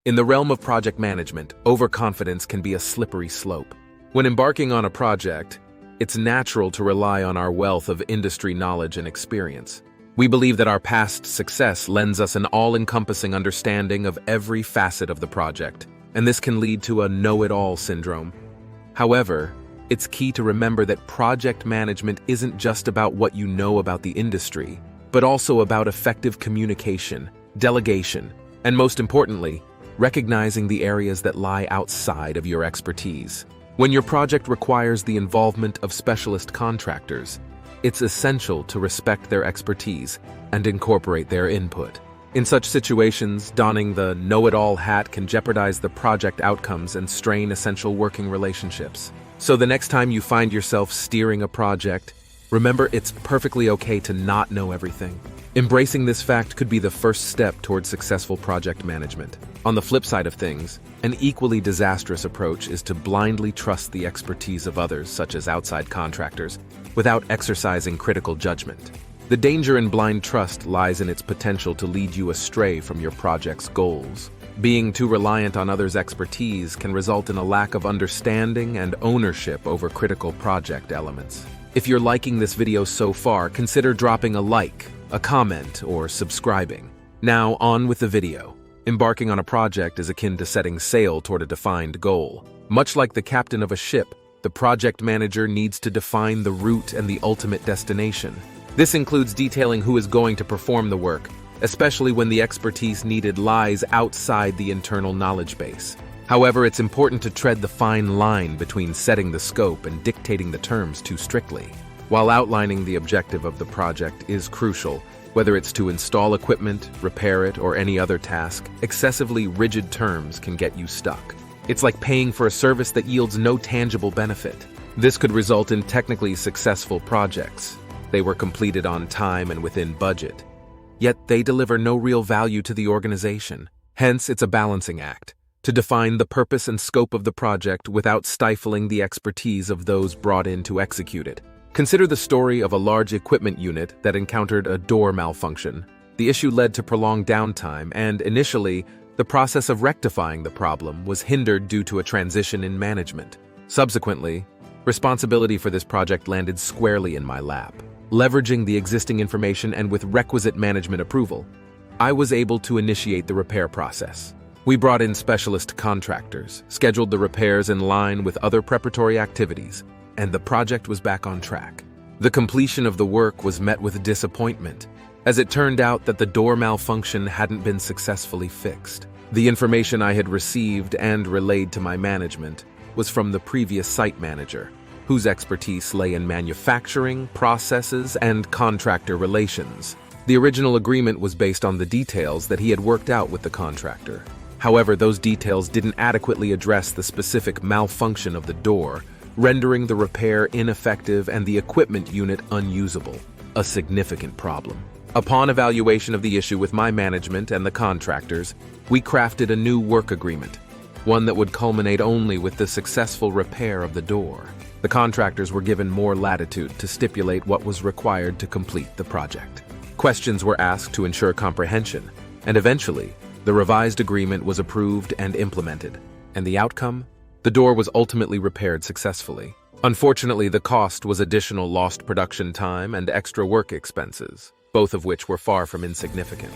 In the realm of project management, overconfidence can be a slippery slope. When embarking on a project, it's natural to rely on our wealth of industry knowledge and experience. We believe that our past success lends us an all-encompassing understanding of every facet of the project, and this can lead to a know-it-all syndrome. However, it's key to remember that project management isn't just about what you know about the industry, but also about effective communication, delegation, and most importantly, recognizing the areas that lie outside of your expertise. When your project requires the involvement of specialist contractors, it's essential to respect their expertise and incorporate their input. In such situations, donning the know-it-all hat can jeopardize the project outcomes and strain essential working relationships. So the next time you find yourself steering a project, remember it's perfectly okay to not know everything. Embracing this fact could be the first step towards successful project management. On the flip side of things, an equally disastrous approach is to blindly trust the expertise of others, such as outside contractors, without exercising critical judgment. The danger in blind trust lies in its potential to lead you astray from your project's goals. Being too reliant on others' expertise can result in a lack of understanding and ownership over critical project elements. If you're liking this video so far, consider dropping a like, a comment, or subscribing. Now, on with the video. Embarking on a project is akin to setting sail toward a defined goal. Much like the captain of a ship, the project manager needs to define the route and the ultimate destination. This includes detailing who is going to perform the work, especially when the expertise needed lies outside the internal knowledge base. However, it's important to tread the fine line between setting the scope and dictating the terms too strictly. While outlining the objective of the project is crucial, whether it's to install equipment, repair it, or any other task, excessively rigid terms can get you stuck. It's like paying for a service that yields no tangible benefit. This could result in technically successful projects. They were completed on time and within budget, yet they deliver no real value to the organization. Hence, it's a balancing act to define the purpose and scope of the project without stifling the expertise of those brought in to execute it. Consider the story of a large equipment unit that encountered a door malfunction. The issue led to prolonged downtime, and initially, the process of rectifying the problem was hindered due to a transition in management. Subsequently, responsibility for this project landed squarely in my lap. Leveraging the existing information and with requisite management approval, I was able to initiate the repair process. We brought in specialist contractors, scheduled the repairs in line with other preparatory activities, and the project was back on track. The completion of the work was met with disappointment, as it turned out that the door malfunction hadn't been successfully fixed. The information I had received and relayed to my management was from the previous site manager, whose expertise lay in manufacturing, processes, and contractor relations. The original agreement was based on the details that he had worked out with the contractor. However, those details didn't adequately address the specific malfunction of the door, rendering the repair ineffective and the equipment unit unusable, a significant problem. Upon evaluation of the issue with my management and the contractors, we crafted a new work agreement, one that would culminate only with the successful repair of the door. The contractors were given more latitude to stipulate what was required to complete the project. Questions were asked to ensure comprehension, and eventually, the revised agreement was approved and implemented. And the outcome? The door was ultimately repaired successfully. Unfortunately, the cost was additional lost production time and extra work expenses, both of which were far from insignificant.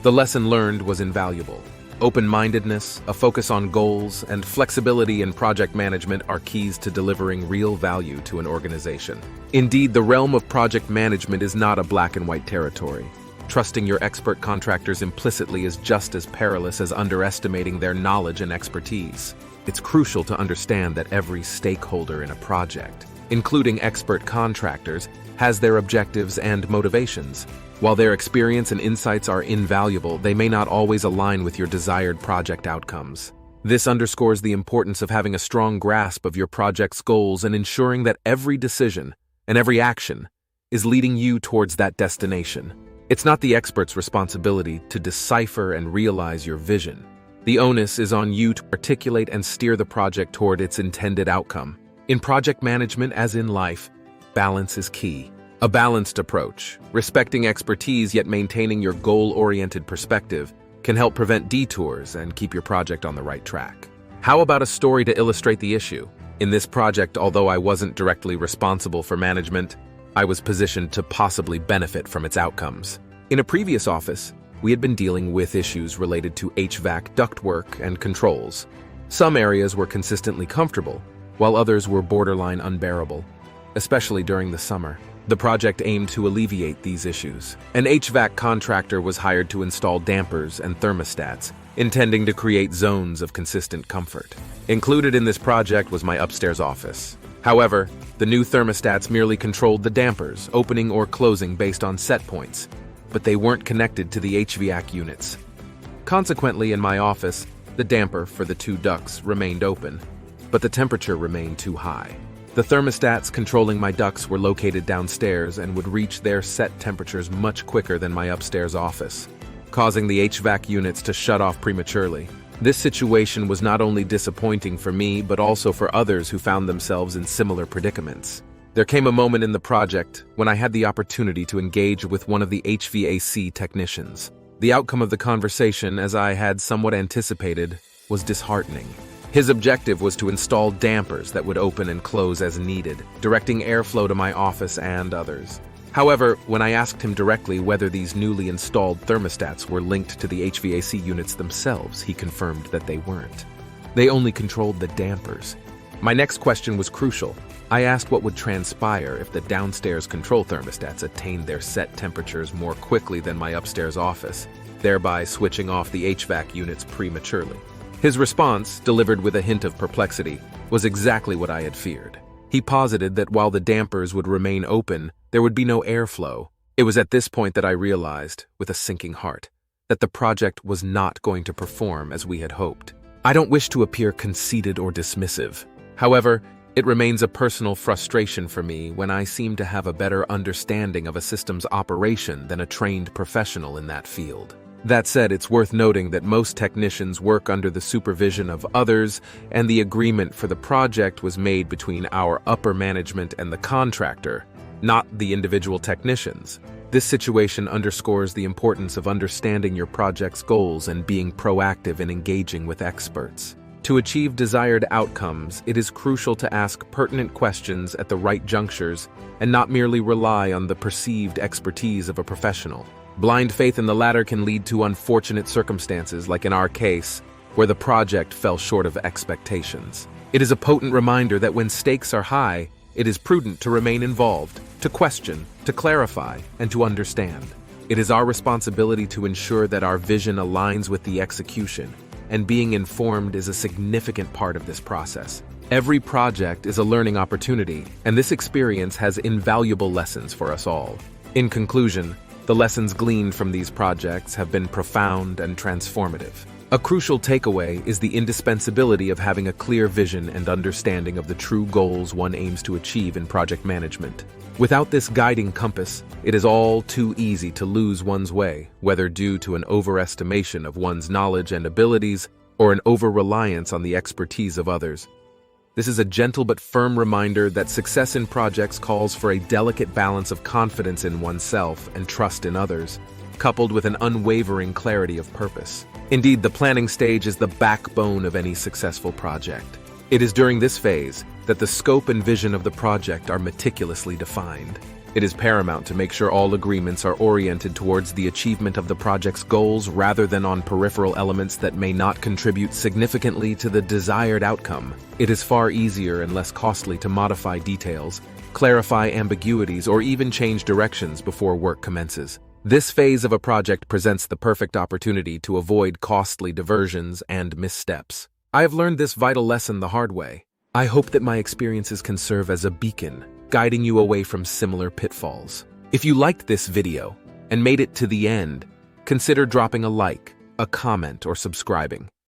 The lesson learned was invaluable. Open-mindedness, a focus on goals, and flexibility in project management are keys to delivering real value to an organization. Indeed, the realm of project management is not a black-and-white territory. Trusting your expert contractors implicitly is just as perilous as underestimating their knowledge and expertise. It's crucial to understand that every stakeholder in a project, including expert contractors, has their objectives and motivations. While their experience and insights are invaluable, they may not always align with your desired project outcomes. This underscores the importance of having a strong grasp of your project's goals and ensuring that every decision and every action is leading you towards that destination. It's not the expert's responsibility to decipher and realize your vision. The onus is on you to articulate and steer the project toward its intended outcome. In project management, as in life, balance is key. A balanced approach, respecting expertise yet maintaining your goal-oriented perspective, can help prevent detours and keep your project on the right track. How about a story to illustrate the issue? In this project, although I wasn't directly responsible for management, I was positioned to possibly benefit from its outcomes. In a previous office, we had been dealing with issues related to HVAC ductwork and controls. Some areas were consistently comfortable, while others were borderline unbearable, especially during the summer. The project aimed to alleviate these issues. An HVAC contractor was hired to install dampers and thermostats, intending to create zones of consistent comfort. Included in this project was my upstairs office. However, the new thermostats merely controlled the dampers, opening or closing based on set points, but they weren't connected to the HVAC units. Consequently, in my office, the damper for the two ducts remained open, but the temperature remained too high. The thermostats controlling my ducts were located downstairs and would reach their set temperatures much quicker than my upstairs office, causing the HVAC units to shut off prematurely. This situation was not only disappointing for me, but also for others who found themselves in similar predicaments. There came a moment in the project when I had the opportunity to engage with one of the HVAC technicians. The outcome of the conversation, as I had somewhat anticipated, was disheartening. His objective was to install dampers that would open and close as needed, directing airflow to my office and others. However, when I asked him directly whether these newly installed thermostats were linked to the HVAC units themselves, he confirmed that they weren't. They only controlled the dampers. My next question was crucial. I asked what would transpire if the downstairs control thermostats attained their set temperatures more quickly than my upstairs office, thereby switching off the HVAC units prematurely. His response, delivered with a hint of perplexity, was exactly what I had feared. He posited that while the dampers would remain open, there would be no airflow. It was at this point that I realized, with a sinking heart, that the project was not going to perform as we had hoped. I don't wish to appear conceited or dismissive. However, it remains a personal frustration for me when I seem to have a better understanding of a system's operation than a trained professional in that field. That said, it's worth noting that most technicians work under the supervision of others, and the agreement for the project was made between our upper management and the contractor, not the individual technicians. This situation underscores the importance of understanding your project's goals and being proactive in engaging with experts. To achieve desired outcomes, it is crucial to ask pertinent questions at the right junctures and not merely rely on the perceived expertise of a professional. Blind faith in the latter can lead to unfortunate circumstances, like in our case, where the project fell short of expectations. It is a potent reminder that when stakes are high, it is prudent to remain involved, to question, to clarify, and to understand. It is our responsibility to ensure that our vision aligns with the execution, and being informed is a significant part of this process. Every project is a learning opportunity, and this experience has invaluable lessons for us all. In conclusion, the lessons gleaned from these projects have been profound and transformative. A crucial takeaway is the indispensability of having a clear vision and understanding of the true goals one aims to achieve in project management. Without this guiding compass, it is all too easy to lose one's way, whether due to an overestimation of one's knowledge and abilities or an over-reliance on the expertise of others. This is a gentle but firm reminder that success in projects calls for a delicate balance of confidence in oneself and trust in others, coupled with an unwavering clarity of purpose. Indeed, the planning stage is the backbone of any successful project. It is during this phase that the scope and vision of the project are meticulously defined. It is paramount to make sure all agreements are oriented towards the achievement of the project's goals rather than on peripheral elements that may not contribute significantly to the desired outcome. It is far easier and less costly to modify details, clarify ambiguities, or even change directions before work commences. This phase of a project presents the perfect opportunity to avoid costly diversions and missteps. I have learned this vital lesson the hard way. I hope that my experiences can serve as a beacon, guiding you away from similar pitfalls. If you liked this video and made it to the end, consider dropping a like, a comment, or subscribing.